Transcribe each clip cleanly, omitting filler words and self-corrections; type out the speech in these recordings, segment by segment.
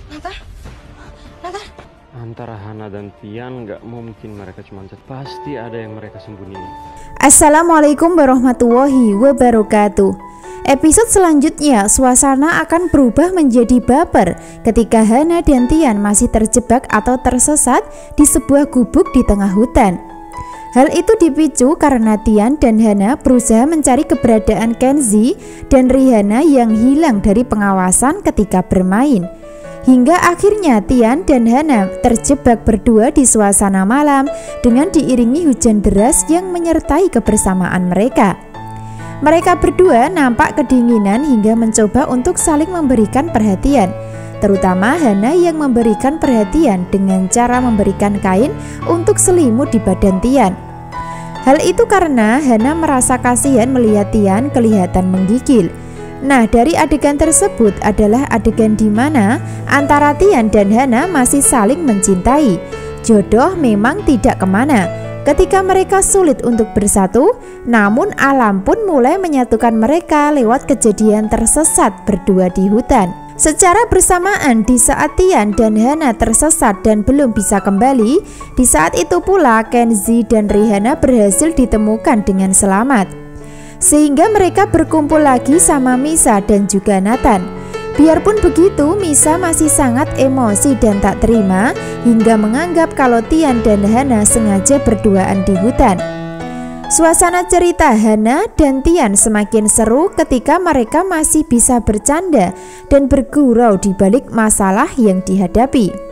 Nathan? Nathan? Antara Hana dan Tian gak mungkin mereka cuma chat. Pasti ada yang mereka sembunyiin. Assalamualaikum warahmatullahi wabarakatuh. Episode selanjutnya suasana akan berubah menjadi baper ketika Hana dan Tian masih terjebak atau tersesat di sebuah gubuk di tengah hutan. Hal itu dipicu karena Tian dan Hana berusaha mencari keberadaan Kenzi dan Rihanna yang hilang dari pengawasan ketika bermain. Hingga akhirnya Tian dan Hana terjebak berdua di suasana malam dengan diiringi hujan deras yang menyertai kebersamaan mereka. Mereka berdua nampak kedinginan hingga mencoba untuk saling memberikan perhatian, terutama Hana yang memberikan perhatian dengan cara memberikan kain untuk selimut di badan Tian. Hal itu karena Hana merasa kasihan melihat Tian kelihatan menggigil. Nah, dari adegan tersebut adalah adegan di mana antara Tian dan Hana masih saling mencintai. Jodoh memang tidak kemana. Ketika mereka sulit untuk bersatu, namun alam pun mulai menyatukan mereka lewat kejadian tersesat berdua di hutan. Secara bersamaan di saat Tian dan Hana tersesat dan belum bisa kembali, di saat itu pula Kenzi dan Rihanna berhasil ditemukan dengan selamat. Sehingga mereka berkumpul lagi sama Misa dan juga Nathan. Biarpun begitu, Misa masih sangat emosi dan tak terima hingga menganggap kalau Tian dan Hana sengaja berduaan di hutan. Suasana cerita Hana dan Tian semakin seru ketika mereka masih bisa bercanda dan bergurau di balik masalah yang dihadapi.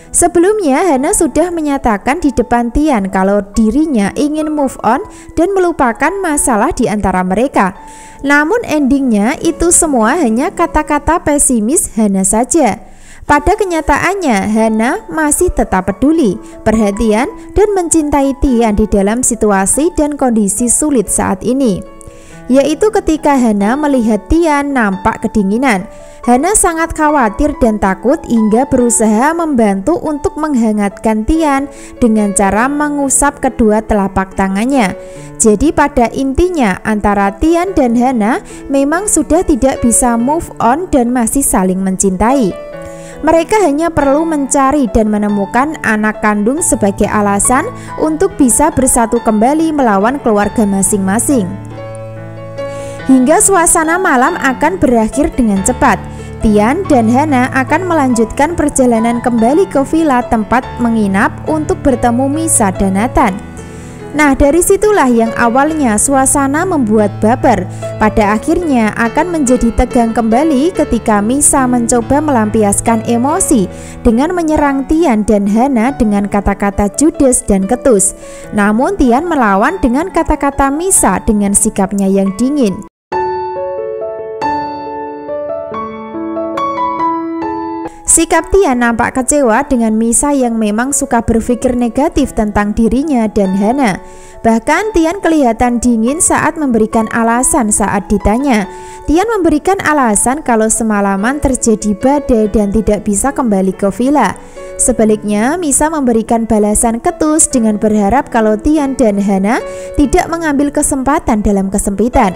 Sebelumnya Hana sudah menyatakan di depan Tian kalau dirinya ingin move on dan melupakan masalah di antara mereka. Namun endingnya itu semua hanya kata-kata pesimis Hana saja. Pada kenyataannya Hana masih tetap peduli, perhatian dan mencintai Tian di dalam situasi dan kondisi sulit saat ini. Yaitu ketika Hana melihat Tian nampak kedinginan. Hana sangat khawatir dan takut hingga berusaha membantu untuk menghangatkan Tian dengan cara mengusap kedua telapak tangannya. Jadi pada intinya antara Tian dan Hana memang sudah tidak bisa move on dan masih saling mencintai. Mereka hanya perlu mencari dan menemukan anak kandung sebagai alasan untuk bisa bersatu kembali melawan keluarga masing-masing. Hingga suasana malam akan berakhir dengan cepat. Tian dan Hana akan melanjutkan perjalanan kembali ke villa tempat menginap untuk bertemu Misa dan Nathan. Nah, dari situlah yang awalnya suasana membuat baper, pada akhirnya akan menjadi tegang kembali ketika Misa mencoba melampiaskan emosi dengan menyerang Tian dan Hana dengan kata-kata judes dan ketus. Namun Tian melawan dengan kata-kata Misa dengan sikapnya yang dingin. Sikap Tian nampak kecewa dengan Misa yang memang suka berpikir negatif tentang dirinya dan Hana. Bahkan Tian kelihatan dingin saat memberikan alasan saat ditanya. Tian memberikan alasan kalau semalaman terjadi badai dan tidak bisa kembali ke villa. Sebaliknya, Misa memberikan balasan ketus dengan berharap kalau Tian dan Hana tidak mengambil kesempatan dalam kesempitan.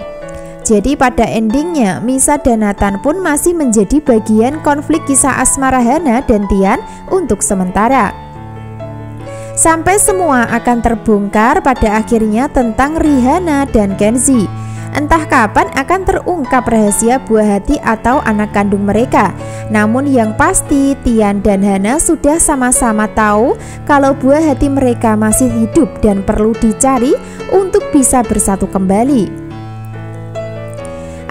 Jadi pada endingnya Misa dan Nathan pun masih menjadi bagian konflik kisah asmara Hana dan Tian untuk sementara. Sampai semua akan terbongkar pada akhirnya tentang Rihanna dan Kenzi. Entah kapan akan terungkap rahasia buah hati atau anak kandung mereka. Namun yang pasti Tian dan Hana sudah sama-sama tahu kalau buah hati mereka masih hidup dan perlu dicari untuk bisa bersatu kembali.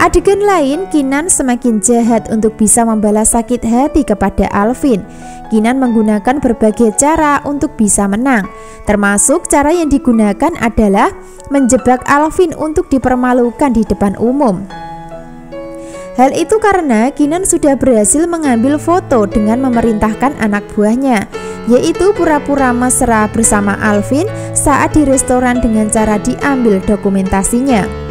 Adegan lain, Kinan semakin jahat untuk bisa membalas sakit hati kepada Alvin. Kinan menggunakan berbagai cara untuk bisa menang. Termasuk cara yang digunakan adalah menjebak Alvin untuk dipermalukan di depan umum. Hal itu karena Kinan sudah berhasil mengambil foto dengan memerintahkan anak buahnya, yaitu pura-pura mesra bersama Alvin saat di restoran dengan cara diambil dokumentasinya.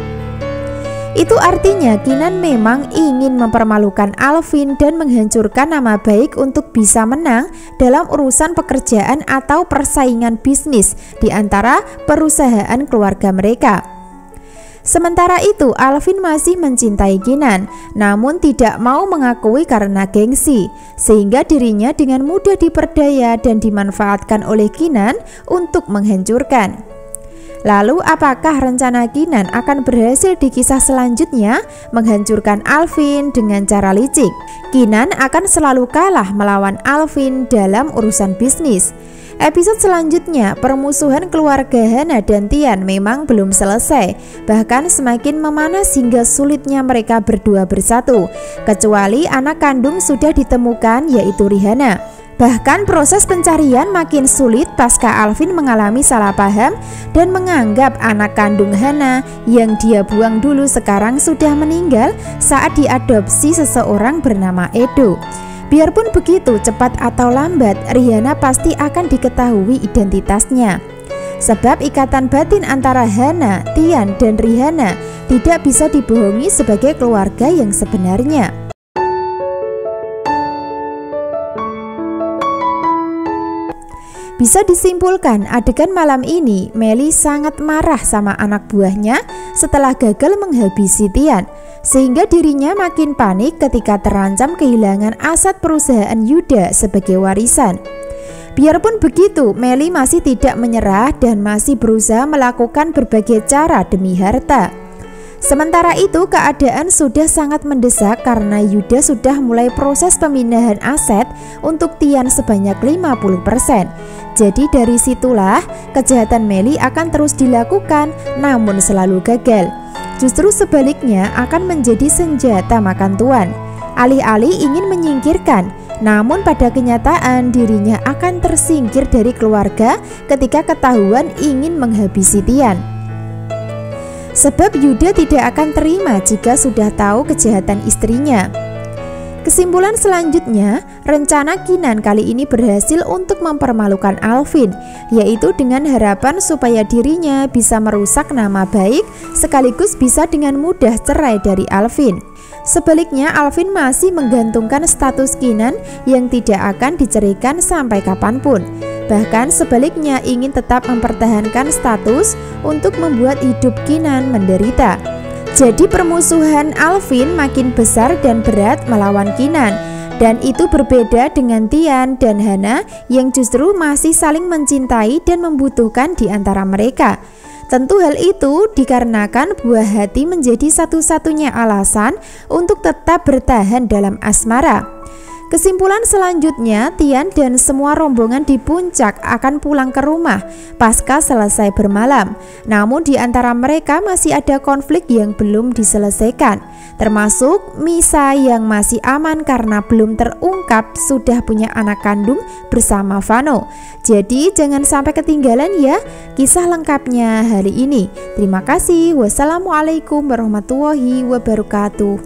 Itu artinya Kinan memang ingin mempermalukan Alvin dan menghancurkan nama baik untuk bisa menang dalam urusan pekerjaan atau persaingan bisnis di antara perusahaan keluarga mereka. Sementara itu, Alvin masih mencintai Kinan, namun tidak mau mengakui karena gengsi, sehingga dirinya dengan mudah diperdaya dan dimanfaatkan oleh Kinan untuk menghancurkan. Lalu apakah rencana Kinan akan berhasil di kisah selanjutnya menghancurkan Alvin dengan cara licik? Kinan akan selalu kalah melawan Alvin dalam urusan bisnis. Episode selanjutnya, permusuhan keluarga Hana dan Tian memang belum selesai, bahkan semakin memanas hingga sulitnya mereka berdua bersatu. Kecuali anak kandung sudah ditemukan, yaitu Rihanna. Bahkan proses pencarian makin sulit pasca Alvin mengalami salah paham dan menganggap anak kandung Hana yang dia buang dulu sekarang sudah meninggal saat diadopsi seseorang bernama Edo. Biarpun begitu, cepat atau lambat Rihanna pasti akan diketahui identitasnya. Sebab ikatan batin antara Hana, Tian, dan Rihanna tidak bisa dibohongi sebagai keluarga yang sebenarnya. Bisa disimpulkan, adegan malam ini Melly sangat marah sama anak buahnya setelah gagal menghabisi Tian, sehingga dirinya makin panik ketika terancam kehilangan aset perusahaan Yuda sebagai warisan. Biarpun begitu, Melly masih tidak menyerah dan masih berusaha melakukan berbagai cara demi harta. Sementara itu, keadaan sudah sangat mendesak karena Yuda sudah mulai proses pemindahan aset untuk Tian sebanyak 50%. Jadi dari situlah kejahatan Melly akan terus dilakukan namun selalu gagal. Justru sebaliknya akan menjadi senjata makan tuan. Alih-alih ingin menyingkirkan, namun pada kenyataan dirinya akan tersingkir dari keluarga ketika ketahuan ingin menghabisi Tian. Sebab Yuda tidak akan terima jika sudah tahu kejahatan istrinya. Kesimpulan selanjutnya, rencana Kinan kali ini berhasil untuk mempermalukan Alvin, yaitu dengan harapan supaya dirinya bisa merusak nama baik sekaligus bisa dengan mudah cerai dari Alvin. Sebaliknya, Alvin masih menggantungkan status Kinan yang tidak akan diceraikan sampai kapanpun. Bahkan sebaliknya ingin tetap mempertahankan status untuk membuat hidup Kinan menderita. Jadi permusuhan Alvin makin besar dan berat melawan Kinan. Dan itu berbeda dengan Tian dan Hana yang justru masih saling mencintai dan membutuhkan di antara mereka. Tentu hal itu dikarenakan buah hati menjadi satu-satunya alasan untuk tetap bertahan dalam asmara. Kesimpulan selanjutnya, Tian dan semua rombongan di puncak akan pulang ke rumah pasca selesai bermalam. Namun di antara mereka masih ada konflik yang belum diselesaikan, termasuk Misa yang masih aman karena belum terungkap sudah punya anak kandung bersama Vano. Jadi jangan sampai ketinggalan ya kisah lengkapnya hari ini. Terima kasih. Wassalamualaikum warahmatullahi wabarakatuh.